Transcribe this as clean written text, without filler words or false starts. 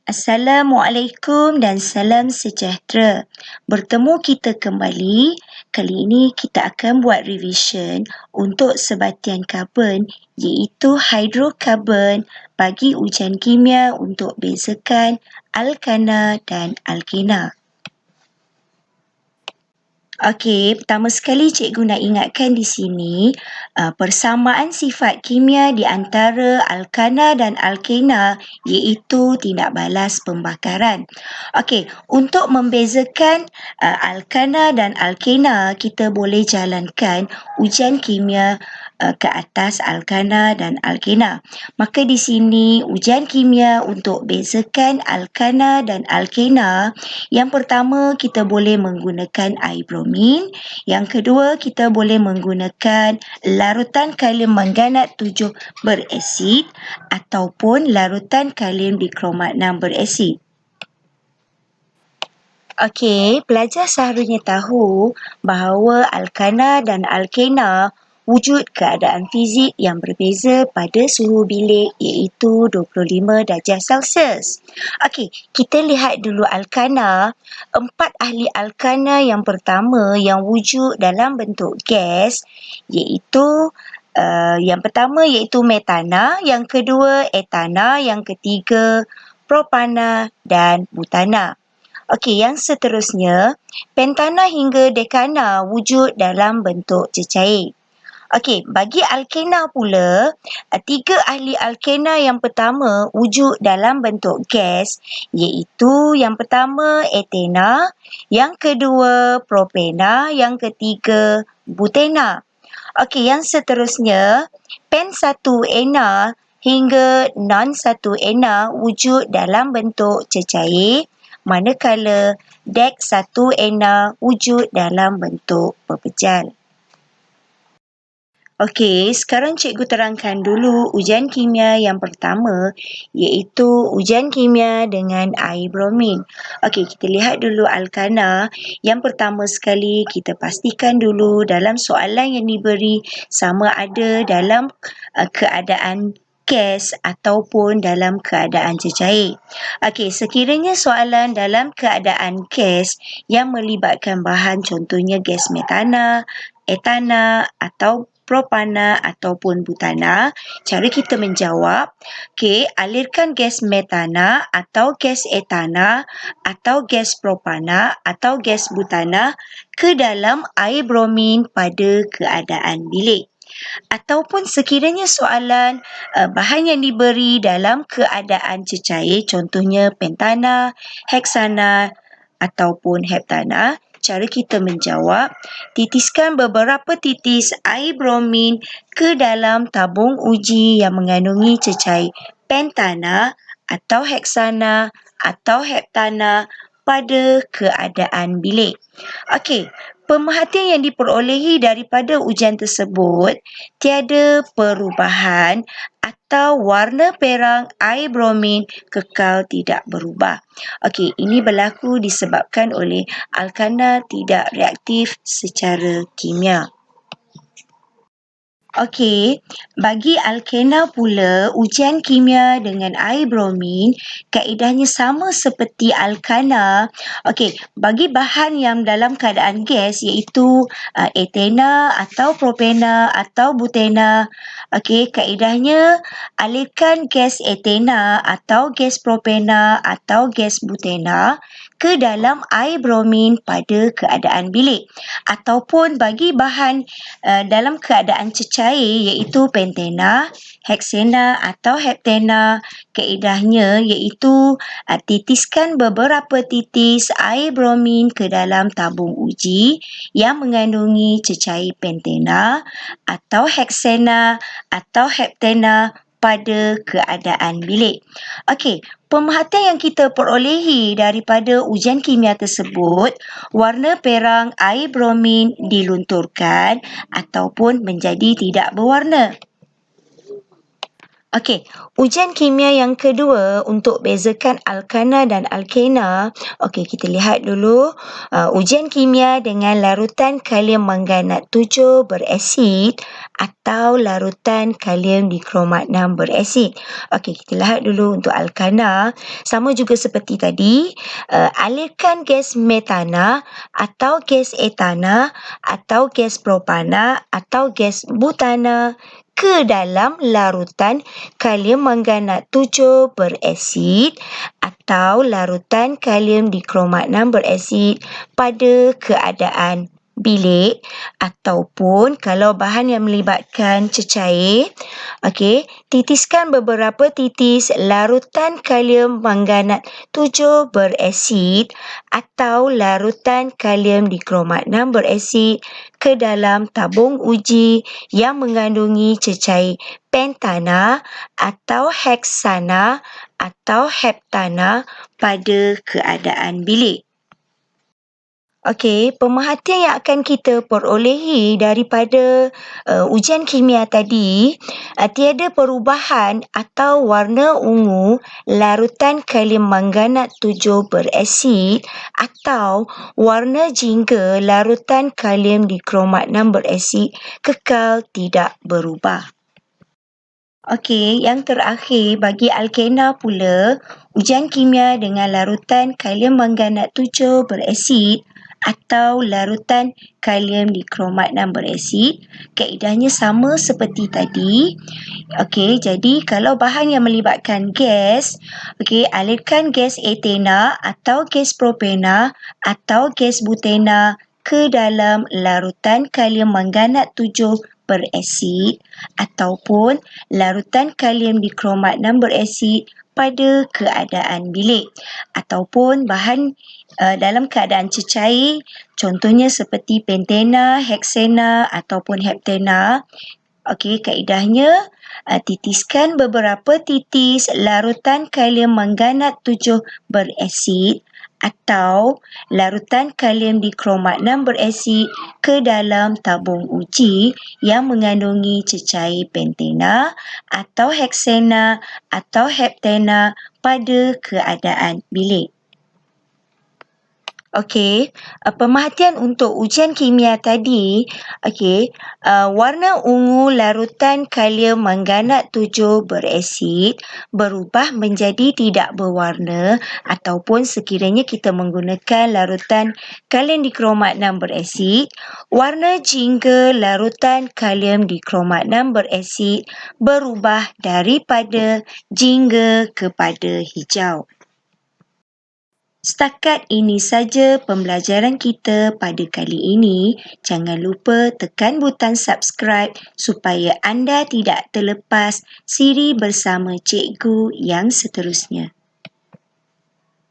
Assalamualaikum dan salam sejahtera. Bertemu kita kembali. Kali ini kita akan buat revision untuk sebatian karbon iaitu hidrokarbon bagi ujian kimia untuk bezakan alkana dan alkena. Okey, pertama sekali cikgu nak ingatkan di sini persamaan sifat kimia di antara alkana dan alkena iaitu tindak balas pembakaran. Okey, untuk membezakan alkana dan alkena, kita boleh jalankan ujian kimia ke atas alkana dan alkena. Maka di sini ujian kimia untuk bezakan alkana dan alkena, yang pertama kita boleh menggunakan air bromin, yang kedua kita boleh menggunakan larutan kalium manganat 7 berasid ataupun larutan kalium dikromat 6 berasid. Okey, pelajar seharusnya tahu bahawa alkana dan alkena wujud keadaan fizik yang berbeza pada suhu bilik iaitu 25 darjah Celsius. Okey, kita lihat dulu alkana. 4 ahli alkana yang pertama yang wujud dalam bentuk gas iaitu yang pertama iaitu metana, yang kedua etana, yang ketiga propana dan butana. Okey, yang seterusnya, pentana hingga dekana wujud dalam bentuk cecair. Okey, bagi alkena pula, 3 ahli alkena yang pertama wujud dalam bentuk gas iaitu yang pertama etena, yang kedua propena, yang ketiga butena. Okey, yang seterusnya, pen-1-ena hingga non-1-ena wujud dalam bentuk cecair, manakala dek-1-ena wujud dalam bentuk pepejal. Okey, sekarang cikgu terangkan dulu ujian kimia yang pertama iaitu ujian kimia dengan air bromin. Okey, kita lihat dulu alkana. Yang pertama sekali kita pastikan dulu dalam soalan yang diberi sama ada dalam keadaan gas ataupun dalam keadaan cecair. Okey, sekiranya soalan dalam keadaan gas yang melibatkan bahan contohnya gas metana, etana atau propana ataupun butana, cara kita menjawab, okey, alirkan gas metana atau gas etana atau gas propana atau gas butana ke dalam air bromin pada keadaan bilik. Ataupun sekiranya soalan bahan yang diberi dalam keadaan cecair, contohnya pentana, heksana ataupun heptana, cara kita menjawab, titiskan beberapa titis air bromin ke dalam tabung uji yang mengandungi cecair pentana atau heksana atau heptana pada keadaan bilik. Okey, pemerhatian yang diperolehi daripada ujian tersebut, tiada perubahan atau warna perang air bromin kekal tidak berubah. Okey, ini berlaku disebabkan oleh alkana tidak reaktif secara kimia. Okey, bagi alkena pula, ujian kimia dengan air bromin, kaedahnya sama seperti alkana. Okey, bagi bahan yang dalam keadaan gas iaitu etena atau propena atau butena. Okey, kaedahnya alirkan gas etena atau gas propena atau gas butena ke dalam air bromin pada keadaan bilik. Ataupun bagi bahan dalam keadaan cecair iaitu pentena, heksana atau heptena, kaedahnya iaitu titiskan beberapa titis air bromin ke dalam tabung uji yang mengandungi cecair pentena atau heksana atau heptena pada keadaan bilik. Okey, pemerhatian yang kita perolehi daripada ujian kimia tersebut, warna perang air bromin dilunturkan ataupun menjadi tidak berwarna. Okey, ujian kimia yang kedua untuk bezakan alkana dan alkena. Okey, kita lihat dulu. Ujian kimia dengan larutan kalium manganat 7 berasid atau larutan kalium dikromat 6 berasid. Okey, kita lihat dulu untuk alkana. Sama juga seperti tadi, alirkan gas metana atau gas etana atau gas propana atau gas butana ke dalam larutan kalium manganat 7 berasid atau larutan kalium dikromat 6 berasid pada keadaan bilik ataupun kalau bahan yang melibatkan cecair, okey, titiskan beberapa titis larutan kalium manganat 7 berasid atau larutan kalium dikromat 6 berasid ke dalam tabung uji yang mengandungi cecair pentana atau heksana atau heptana pada keadaan bilik. Okey, pemerhatian yang akan kita perolehi daripada ujian kimia tadi, tiada perubahan atau warna ungu larutan kalium manganat 7 berasid atau warna jingga larutan kalium dikromat 6 berasid kekal tidak berubah. Okey, yang terakhir bagi alkena pula, ujian kimia dengan larutan kalium manganat 7 berasid atau larutan kalium dikromat 6 berasid, kaedahnya sama seperti tadi. Okey, jadi kalau bahan yang melibatkan gas, okey, alirkan gas etena atau gas propena atau gas butena ke dalam larutan kalium manganat 7 berasid ataupun larutan kalium dikromat 6 berasid pada keadaan bilik ataupun bahan dalam keadaan cecair, contohnya seperti pentena, heksana ataupun heptana. Okey, kaedahnya titiskan beberapa titis larutan kalium manganat 7 berasid atau larutan kalium dikromat 6 berasid ke dalam tabung uji yang mengandungi cecair pentena atau heksana atau heptana pada keadaan bilik. Okey, pemerhatian untuk ujian kimia tadi, okey, warna ungu larutan kalium manganat 7 berasid berubah menjadi tidak berwarna ataupun sekiranya kita menggunakan larutan kalium dikromat 6 berasid, warna jingga larutan kalium dikromat 6 berasid berubah daripada jingga kepada hijau. Setakat ini saja pembelajaran kita pada kali ini. Jangan lupa tekan butang subscribe supaya anda tidak terlepas siri bersama cikgu yang seterusnya.